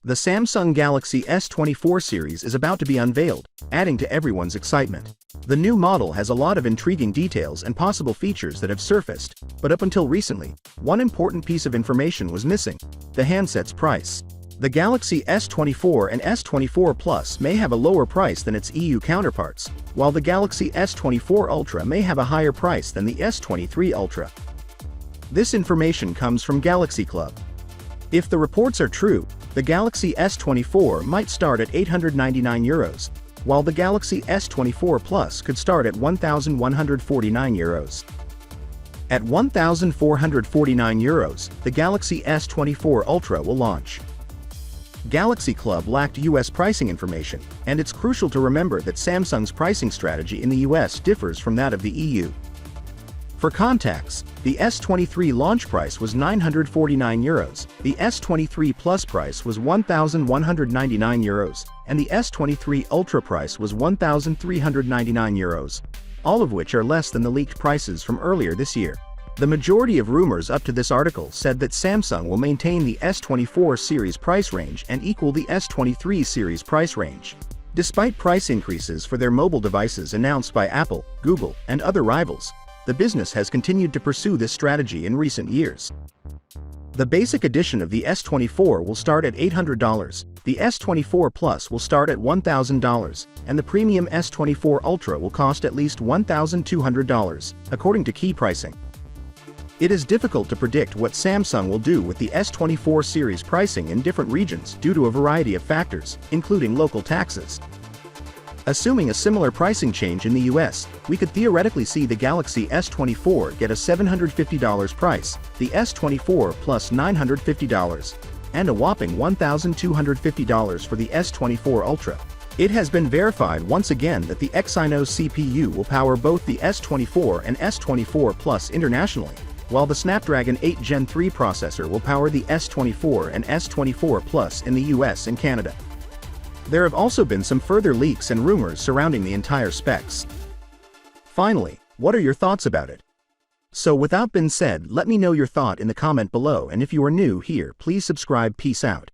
The Samsung Galaxy S24 series is about to be unveiled, adding to everyone's excitement. The new model has a lot of intriguing details and possible features that have surfaced, but up until recently, one important piece of information was missing: the handset's price. The Galaxy S24 and S24 Plus may have a lower price than its EU counterparts, while the Galaxy S24 Ultra may have a higher price than the S23 Ultra. This information comes from Galaxy Club. If the reports are true, the Galaxy S24 might start at €899, while the Galaxy S24 Plus could start at €1,149. At €1,449, the Galaxy S24 Ultra will launch. Galaxy Club lacked US pricing information, and it's crucial to remember that Samsung's pricing strategy in the US differs from that of the EU. For context, the S23 launch price was €949, the S23 Plus price was €1,199, and the S23 Ultra price was €1,399, all of which are less than the leaked prices from earlier this year. The majority of rumors up to this article said that Samsung will maintain the S24 series price range and equal the S23 series price range. Despite price increases for their mobile devices announced by Apple, Google, and other rivals, the business has continued to pursue this strategy in recent years. The basic edition of the S24 will start at $800, the S24 Plus will start at $1,000, and the premium S24 Ultra will cost at least $1,200, according to key pricing. It is difficult to predict what Samsung will do with the S24 series pricing in different regions due to a variety of factors, including local taxes. Assuming a similar pricing change in the US, we could theoretically see the Galaxy S24 get a $750 price, the S24 Plus $950, and a whopping $1,250 for the S24 Ultra. It has been verified once again that the Exynos CPU will power both the S24 and S24 Plus internationally, while the Snapdragon 8 Gen 3 processor will power the S24 and S24 Plus in the US and Canada. There have also been some further leaks and rumors surrounding the entire specs. Finally, what are your thoughts about it? So without being said, let me know your thought in the comment below, and if you are new here, please subscribe. Peace out.